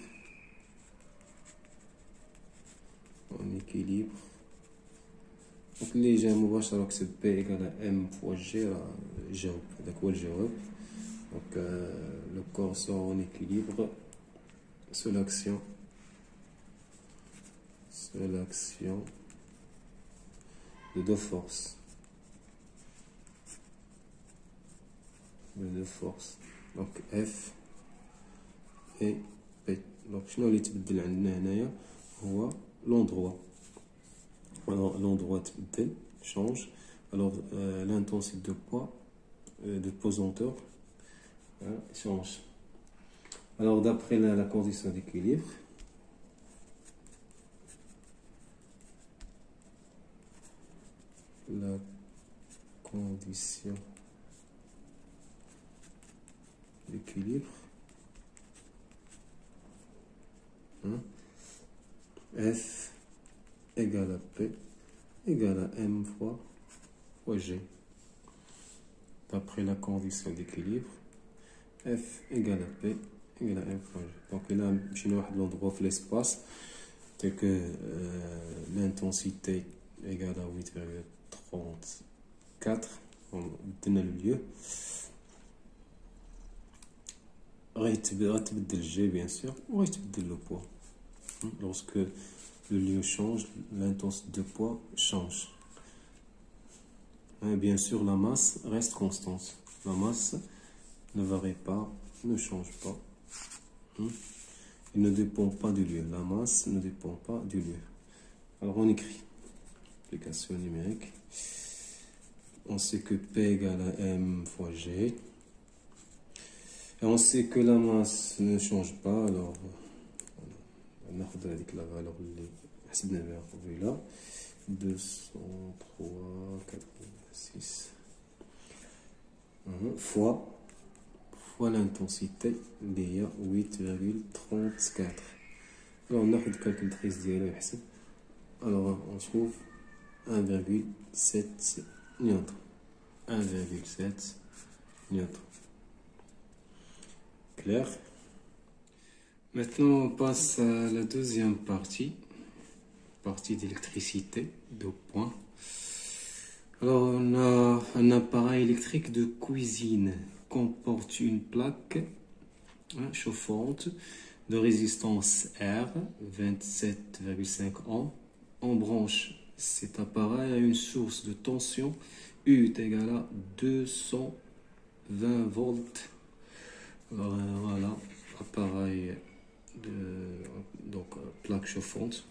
Speaker 1: Donc اللي جا مباشرة كتب بي إيكال ام فوا جي راه جاوب. هداك هو الجواب. دونك لو كور سور اون équilibre sous l'action de deux forces. Donc F et P. Donc شنو اللي تبدل عندنا هنايا هو l'endroit. Alors l'endroit change. Alors l'intensité de poids de pesanteur change. Alors d'après la condition d'équilibre, F égale à P égale à M fois G. D'après la condition d'équilibre, F égale à P égale à M fois G. Donc là, chez nous, l'endroit de l'espace, tel que l'intensité égale à 8,34, on donne le lieu. غيتبدل G bien sûr, ou غيتبدل le poids. Lorsque le lieu change, l'intensité de poids change. Bien sûr, la masse reste constante. La masse ne varie pas, ne change pas. Il ne dépend pas du lieu. La masse ne dépend pas du lieu. Alors on écrit. Application numérique. On sait que P égale à M fois G. Et on sait que la masse ne change pas. Alors ناخد هذيك لا فالور اللي حسبنا بها قبيله 203,86 fois l'intensité اللي هي 8,34. alors ناخد الكالكولاتريس ديالو يحسب. alors on trouve 1,7 نيوتن. 1,7 نيوتن. clair. Maintenant, on passe à la deuxième partie d'électricité, de points. Alors, on a un appareil électrique de cuisine comporte une plaque chauffante de résistance R, 27,5 ohms. On branche cet appareil à une source de tension U est égale à 220 volts. Alors, voilà, appareil donc plaque chauffante,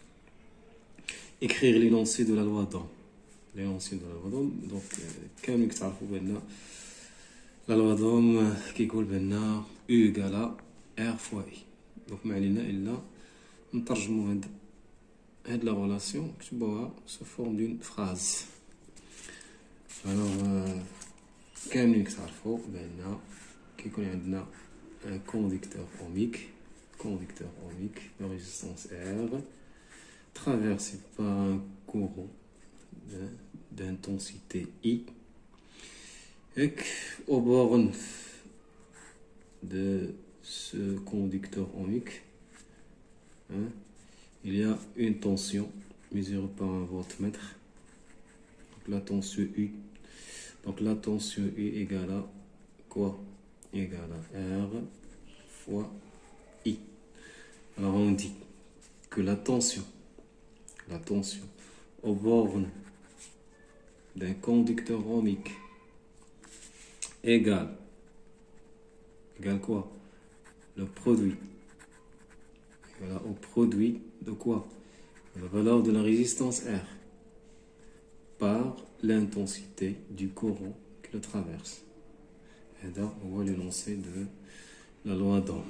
Speaker 1: écrire l'énoncé de la loi d'Ohm. L'énoncé de la loi d'Ohm. Donc, كامل تعرفوا بأن la loi d'Ohm كيقول بأن U égale à R fois I. Donc, ما علينا إلا نترجموا هاد la relation نكتبوها sous forme d'une phrase. Alors, كاملين كتعرفوا بأن كيكون عندنا un conducteur ohmique de résistance R traversé par un courant d'intensité I et au bornes de ce conducteur ohmique, il y a une tension mesurée par un voltmètre, donc la tension U. Donc la tension U égale à quoi? Égale à R fois I. Alors on dit que la tension aux bornes d'un conducteur ohmique égale quoi? Le produit. Égale au produit de quoi? La valeur de la résistance R par l'intensité du courant qui le traverse. Et là, on voit l'énoncé de la loi d'Ohm.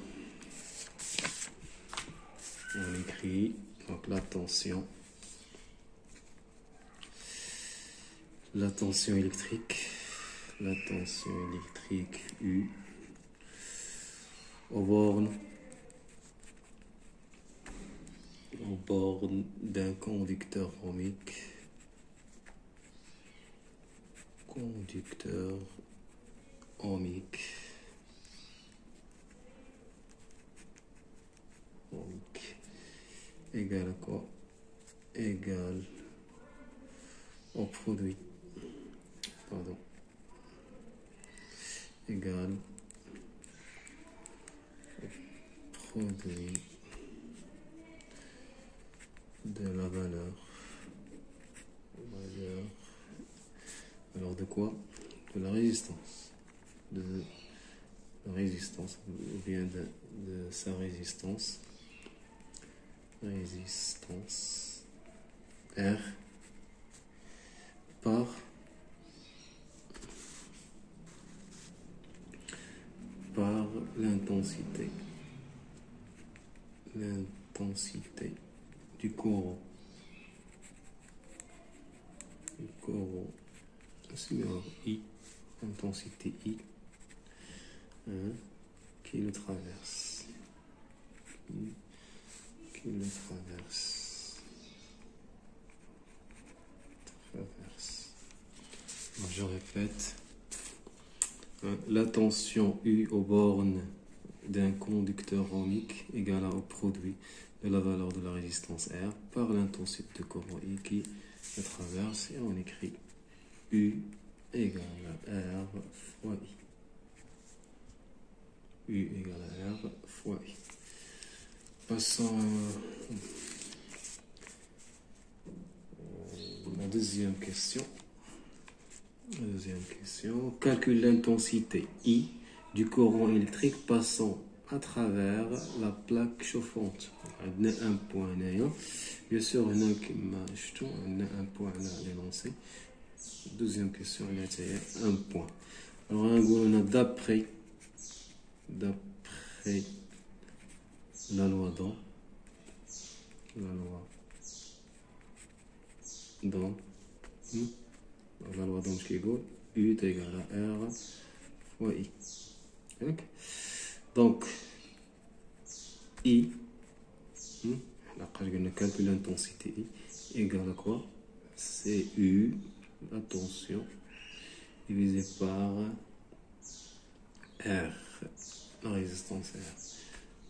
Speaker 1: On écrit donc la tension électrique U aux bornes d'un conducteur ohmique égale à quoi? Égale au produit, égale au produit de la valeur de quoi? De la résistance, ou bien de sa résistance R par l'intensité du courant sur I, intensité I, qui le traverse. Donc, je répète, la tension U aux bornes d'un conducteur ohmique égale au produit de la valeur de la résistance R par l'intensité de courant I qui le traverse, et on écrit U égale à R fois I. U égale à R fois I. Passons à la deuxième question. Calcule l'intensité I du courant électrique passant à travers la plaque chauffante. On a un point là. Bien sûr, on a un point là à l'énoncé. Deuxième question, on a un point. Alors, on a d'après la loi d'Ohm, la loi d'Ohm qui égale U est égal à R fois I. Donc, I, là, quand je calcule l'intensité I, égale à quoi? C'est U, la tension, divisé par R, la résistance R.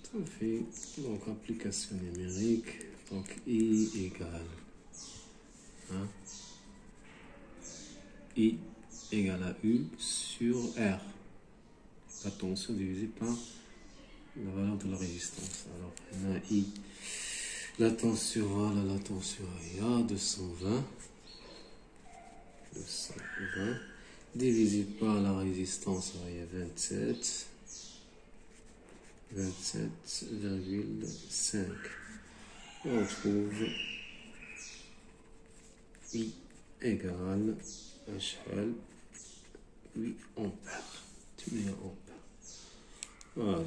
Speaker 1: Ça fait donc application numérique. Donc I égale I égale à U sur R. La tension divisée par la valeur de la résistance. Alors on a I. La tension est à 220 divisé par la résistance est à 27,5. On retrouve I égale HL 8 ampères. 8 ampères. Voilà.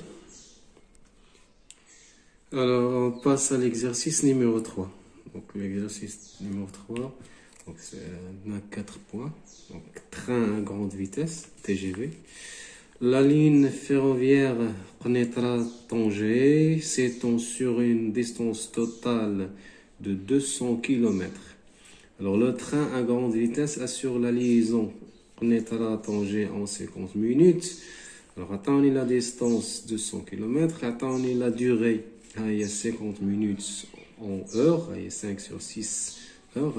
Speaker 1: Alors, on passe à l'exercice numéro 3. Donc, l'exercice numéro 3, donc on a 4 points. Donc, train à grande vitesse, TGV. La ligne ferroviaire Qnitra-Tanger s'étend sur une distance totale de 200 km. Alors, le train à grande vitesse assure la liaison Qnitra-Tanger en 50 minutes. Alors, attendez la distance 200 km, attendez la durée, il y a 50 minutes en heure, il y a 5 sur 6 heures,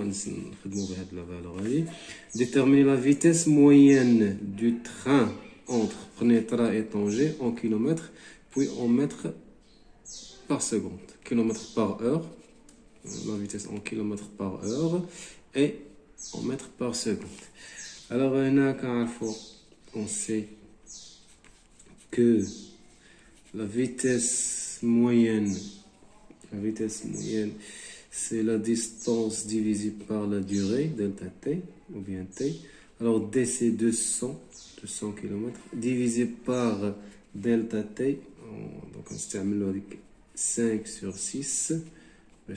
Speaker 1: déterminer la vitesse moyenne du train entre Qnitra et Tanger en kilomètres, puis en mètres par seconde, kilomètres par heure, la vitesse en kilomètres par heure et en mètres par seconde. Alors, on sait que la vitesse moyenne, c'est la distance divisée par la durée, delta t, ou bien t. Alors, d c'est 200 km, divisé par delta t, donc on utilise 5 sur 6, le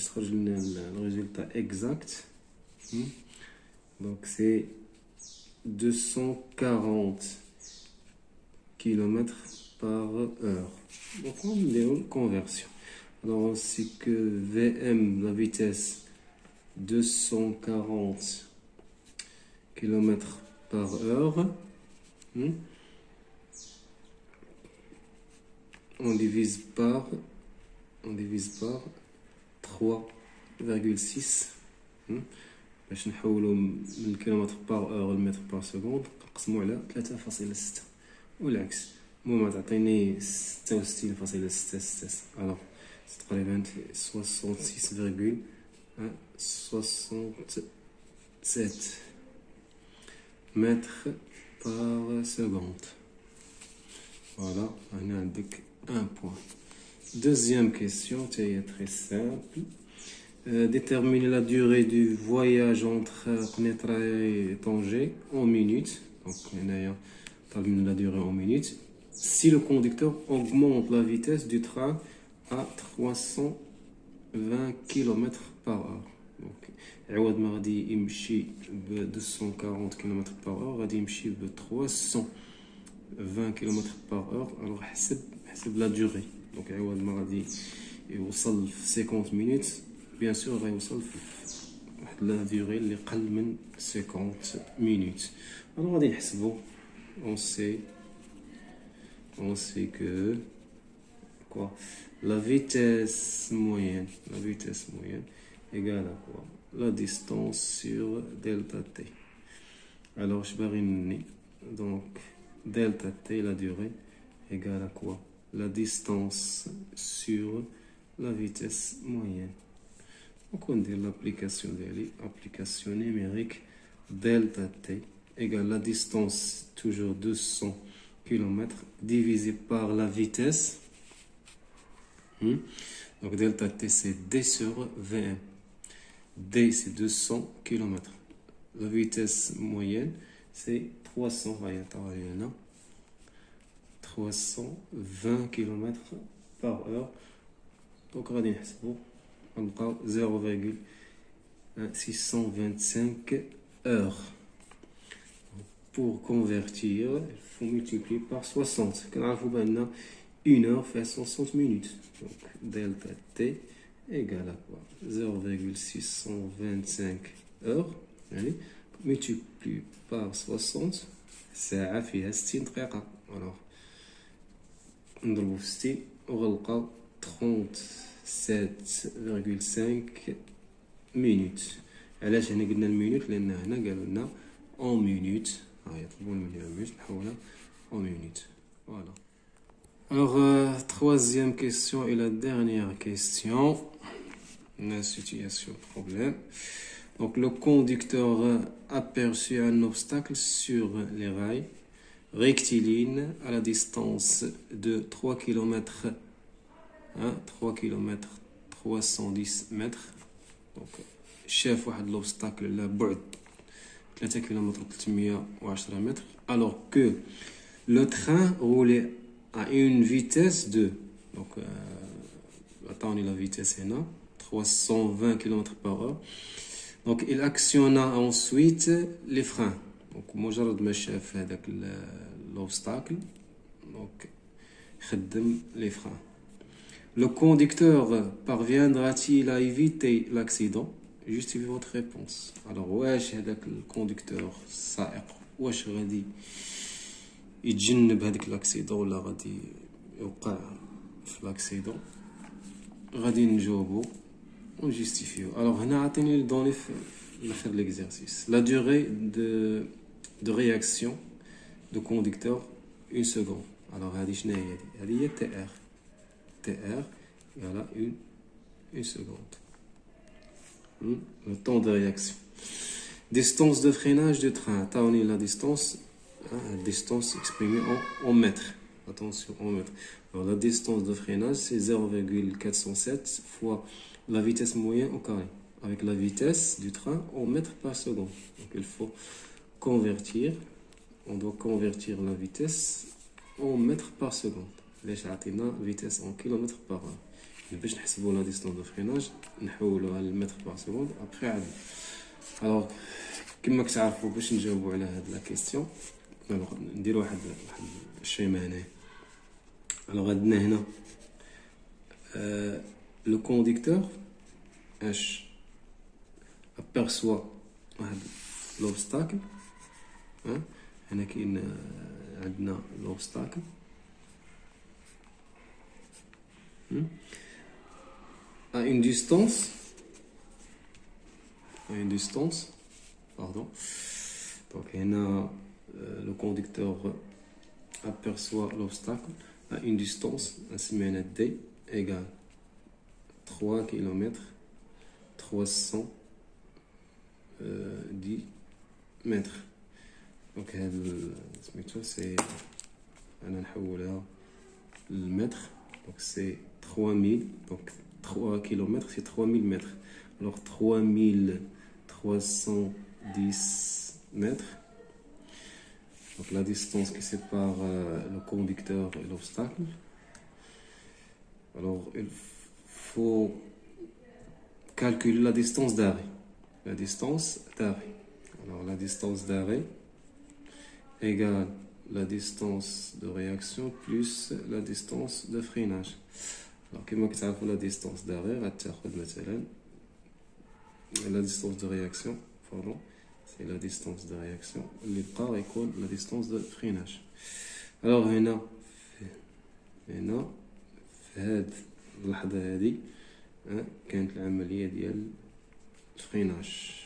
Speaker 1: résultat exact. Donc, c'est 240 km par heure. Donc, on a une conversion. Alors, on sait que Vm, la vitesse, 240 km par heure. On divise par 3,6. باش نحولوا من الكيلومتر بار اور المتر بار سكوند نقسموا على 3.6 والعكس. المهم تعطيني 66.66. alors c'est تقريبا 66,67 mètres par seconde. Voilà, on a un point. Deuxième question, c'est très simple. Déterminer la durée du voyage entre Qnitra et Tanger en minutes. Donc, on a terminé la durée en minutes. Si le conducteur augmente la vitesse du train à 320 km par heure. Donc, عوض ما غادي يمشي ب 240 km par heure غادي يمشي ب 320 km par heure. Alors, حسب la durée. Donc, عوض ما غادي يوصل في 50 minutes. Bien sûr, il va la durée les 50 minutes. Alors, on sait que quoi? La vitesse moyenne égale à quoi? La distance sur delta t. Alors, je vais donc delta t, la durée, égale à quoi? La distance sur la vitesse moyenne. Donc, on dit l'application numérique delta t égale la distance, toujours 200 km, divisé par la vitesse. Donc, delta t c'est d sur vm. D c'est 200 km. La vitesse moyenne c'est 320 km par heure. Donc, on va dire 0,625 heures. Pour convertir, il faut multiplier par 60. Quand on a 1 heure fait 60 minutes. Donc, delta t égale à quoi? 0,625 heures. Allez, multiplié par 60, ça fait 60 دقيقة. Alors, نضربو في 60 وغنلقاو 37,5 minutes. علاش هنا قلنا المينوت؟ لان هنا قالوا لنا en minutes. يطلبوا المينوت نحولها en minutes. Voilà. Alors, troisième question et la dernière question. La situation problème. Donc, le conducteur a aperçu un obstacle sur les rails rectilignes à la distance de 3 km 310 mètres. Donc, شاف واحد l'obstacle على بعد 3 كيلومتر و 310 متر alors que le train roulait à une vitesse de donc عطاوني la vitesse هنا 320 km par heure donc il actionna ensuite les freins donc مجرد ما شاف هذاك l'obstacle donc خدم les freins. Le conducteur parviendra-t-il à éviter l'accident? Justifiez votre réponse. Alors واش هذاك الكوندكتور السائق واش غادي يتجنب هذاك الاكسيدون ولا غادي يوقع في الاكسيدون؟ غادي نجاوبو ونجستيفيو. alors هنا عطيني لي دوني في الاخر l'exercice. La durée de réaction de conducteur 1 seconde. alors هذه شنو هي هذه هي TR voilà une seconde. Le temps de réaction. Distance de freinage de train. Taoni la distance exprimée en mètres. Attention, en mètres. Alors la distance de freinage c'est 0,407 fois la vitesse moyenne au carré. Avec la vitesse du train en mètres par seconde. Donc il faut convertir. On doit convertir la vitesse en mètres par seconde. ليش عطينا vitesse en kilomètres par heure. باش نحسبوا لا ديستونس دو فريناج نحولوها للمتر بار سكوند ابري عاد. الوغ كما كتعرفوا باش نجاوبوا على هاد لا كيسيون نديروا واحد الشيمه هنا. الوغ عندنا هنا لو كونديكتور اش aperçoit واحد لوبستاكل. هنا كاين عندنا لوبستاكل à une distance, pardon. Donc le conducteur aperçoit l'obstacle à une distance, ainsi D égale 3 km 310 mètres. Donc c'est donc c'est 3000 donc 3 km c'est 3000 mètres. Alors 3310 mètres. Donc la distance qui sépare le conducteur et l'obstacle. Alors il faut calculer la distance d'arrêt. La distance d'arrêt. Alors la distance d'arrêt égale la distance de réaction plus la distance de freinage. Alors كما كتعرفوا la distance d'arrêt غتاخد مثلا la distance de réaction pardon c'est la distance de réaction اللي بقى يكون la distance de freinage. alors هنا في هاد اللحظة هادي كانت العملية ديال الفريناج.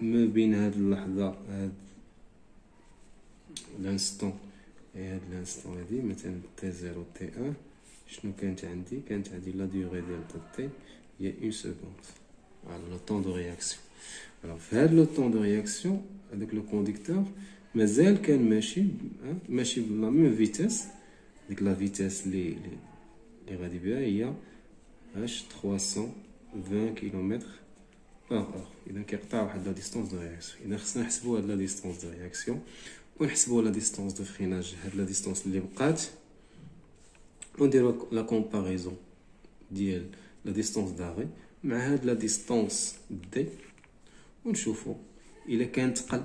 Speaker 1: ما بين هاد اللحظة هاد لانستون هاد لانستون هادي مثلا تي 0 تي 1 شنو كانت عندي لا ديوري ديال تي هي 1 سكوند على لو طون دو رياكسيون. alors في هاد لو طون دو رياكسيون هذاك لو كونديكتور مازال كان ماشي بلا ميم فيتاس. ديك لا فيتاس اللي غادي بها هي 320 كيلومتر par heure. إذا كيقطع واحد لا ديستونس دو رياكسيون. إذا خصنا نحسبوا هاد لا ديستونس دو رياكسيون ونحسبوا لا ديستونس دو فريناج هاد لا ديستونس اللي بقات ونديروا لا كومباريزون ديال لا ديستونس داري مع هاد لا ديستونس دي ونشوفوا إلا كان تقل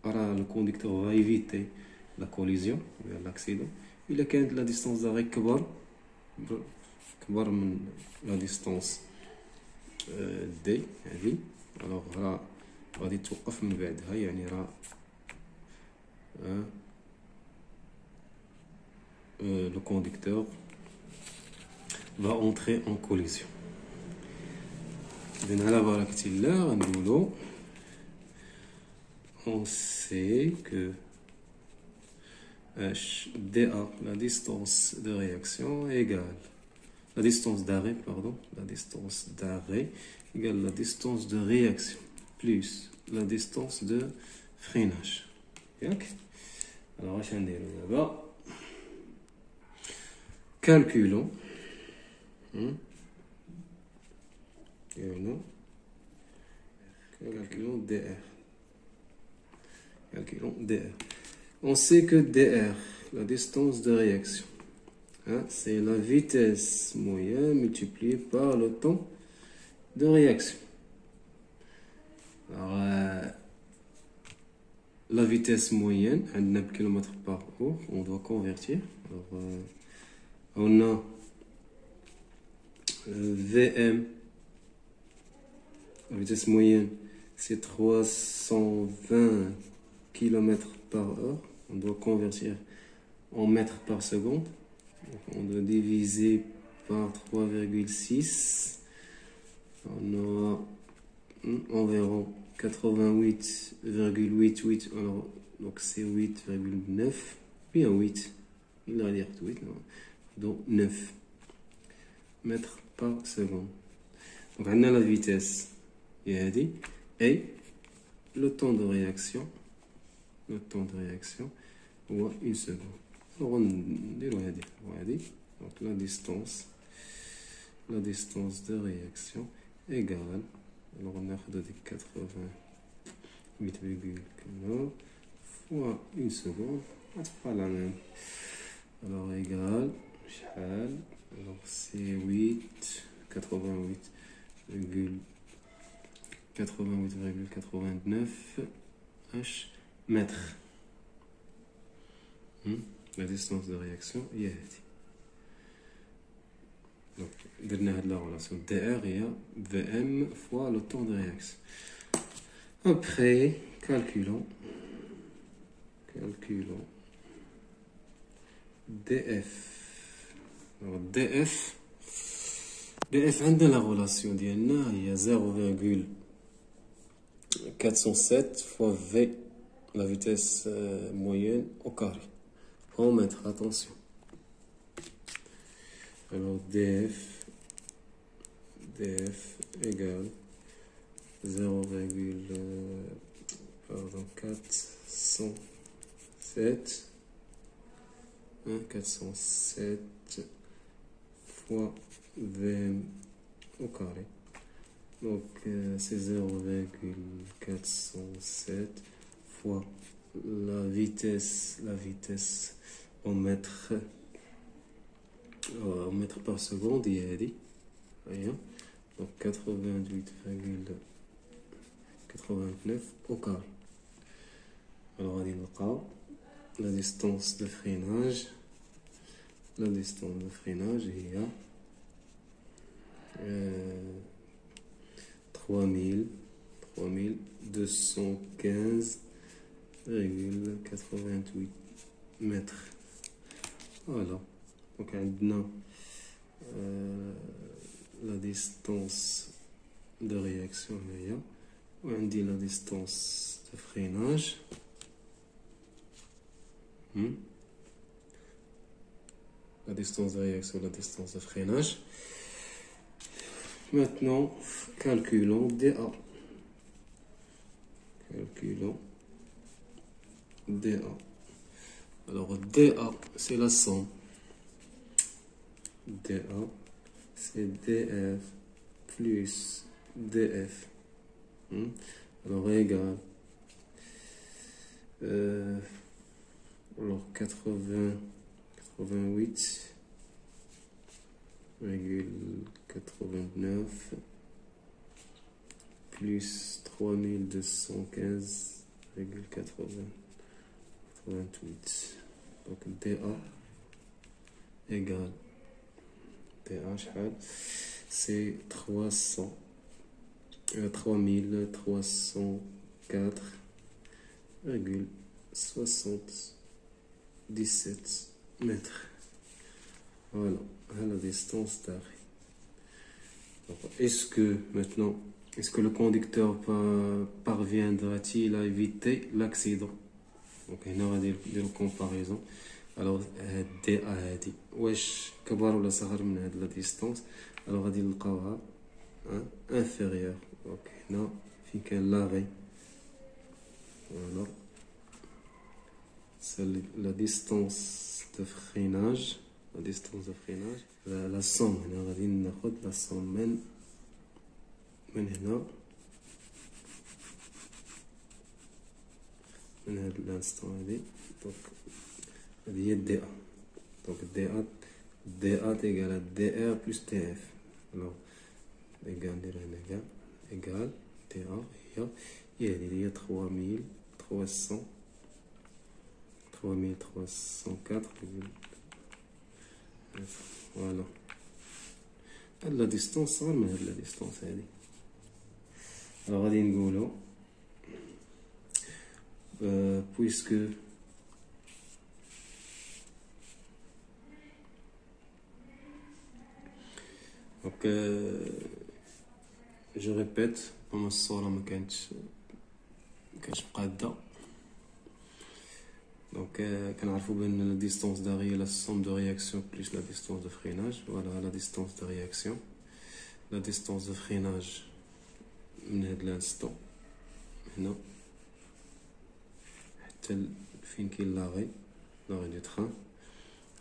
Speaker 1: راه لو كونديكتور غايفيتي لا كوليزيون ولا لاكسيدون. إلا كانت لا ديستونس داري كبر من لا ديستونس دي هذه الوغ راه غادي توقف من بعدها يعني راه le conducteur va entrer en collision. إذن على بركة الله غنقولو on sait que HDA la distance de réaction égale la distance d'arrêt égale la distance de réaction plus la distance de freinage. ياك alors اش نديرو دابا calculons calculons dr. Calculons dr. On sait que dr, la distance de réaction, hein, c'est la vitesse moyenne multipliée par le temps de réaction. Alors, la vitesse moyenne, 9 km par heure, on doit convertir. Alors, on a Vm, la vitesse moyenne, c'est 320 km par heure. On doit convertir en mètres par seconde. Donc, on doit diviser par 3,6. On aura environ 88,88. Alors, donc c'est 8,9. Bien 8. Il va dire 8. Donc 9 mètres par seconde. Donc on a la vitesse. Et le temps de réaction. Le temps de réaction. Ou 1 seconde. Alors on dit donc la distance de réaction égale, alors on a de 88,9 fois 1 seconde, c'est pas la même. Alors égal, alors c'est 88,89 h mètres. La distance de réaction est هذه. Donc, درنا هاد la relation dr هي Vm fois le temps de réaction. Après, calculons df. Alors df عندنا la relation ديالنا هي 0,407 fois v, la vitesse moyenne au carré. Faut mettre attention. Alors df égale 407 fois Vm au carré. Donc c'est 0,407 fois la vitesse en mètres par seconde. Donc 88,89 au carré. Alors on a la distance de freinage. La distance de freinage il y a 3215,88 mètres. Voilà. Donc on a la distance de réaction là, on dit la distance de freinage. La distance de réaction, la distance de freinage. Maintenant, calculons dA. Alors dA, c'est la somme. dA, c'est dF plus dF. Alors égal. Alors 88,89 plus 3215,88. Donc dA égale c'est 3304,77 mètres. Voilà, à la distance d'arrêt. Est-ce que le conducteur parviendra-t-il à éviter l'accident? Donc il y aura des comparaisons. Alors دي هادي واش كبر ولا صغر من هاد لا ديستانس؟ alors غادي نلقاوها inférieur. donc هنا فين كاين لاغي. فوالا سي لا ديستونس دو فريناج. لا ديستونس دو فريناج لا سوم. هنا غادي ناخد لا سوم من هنا، من هاد لانستون هادي. دونك هادي هي دي ا. دونك دي ا تيكال دي ار بلس دي اف. الوغ ايكال ندير هنا كاع ايكال دي ا هي هادي اللي هي 3304. فوالا هاد لا ديستونس صغر من هاد لا ديستونس هادي. غادي نقولو puisque donc je répète بما الصورة ما كانتش مقادة. دونك كنعرفو بان لا ديستونس داغي هي لا سوم دو رياكسيون بلس لا ديستونس دو فريناج. فوالا لا ديستونس دو رياكسيون، لا ديستونس دو فريناج من هاد لانستون هنا حتى فين كاين لاغي دو تران.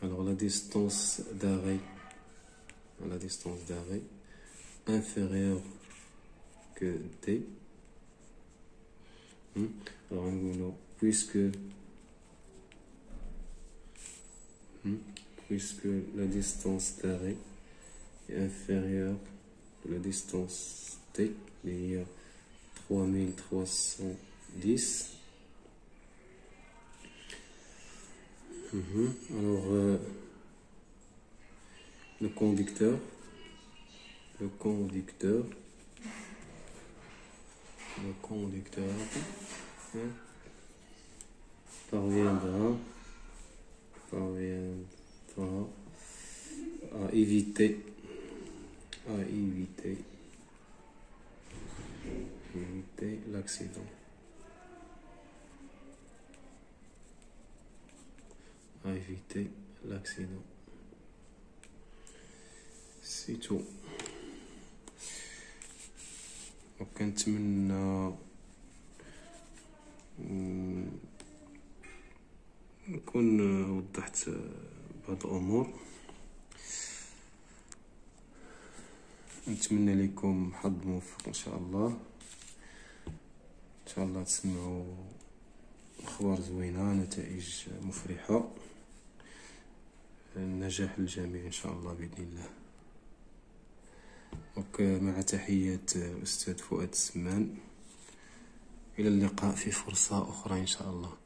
Speaker 1: الوغ لا ديستونس داغي inférieure que d. Alors نقولو puisque la distance d'arrêt est inférieure à la distance t, il y a 3310. Alors le conducteur parviendra à éviter l'accident. C'est tout. وكنتمنى نكون وضحت بعض الامور. نتمنى لكم حظ موفق ان شاء الله. ان شاء الله تسمعوا اخبار زوينه، نتائج مفرحه، النجاح للجميع ان شاء الله باذن الله. مع تحيات أستاذ فؤاد السمان. إلى اللقاء في فرصة أخرى إن شاء الله.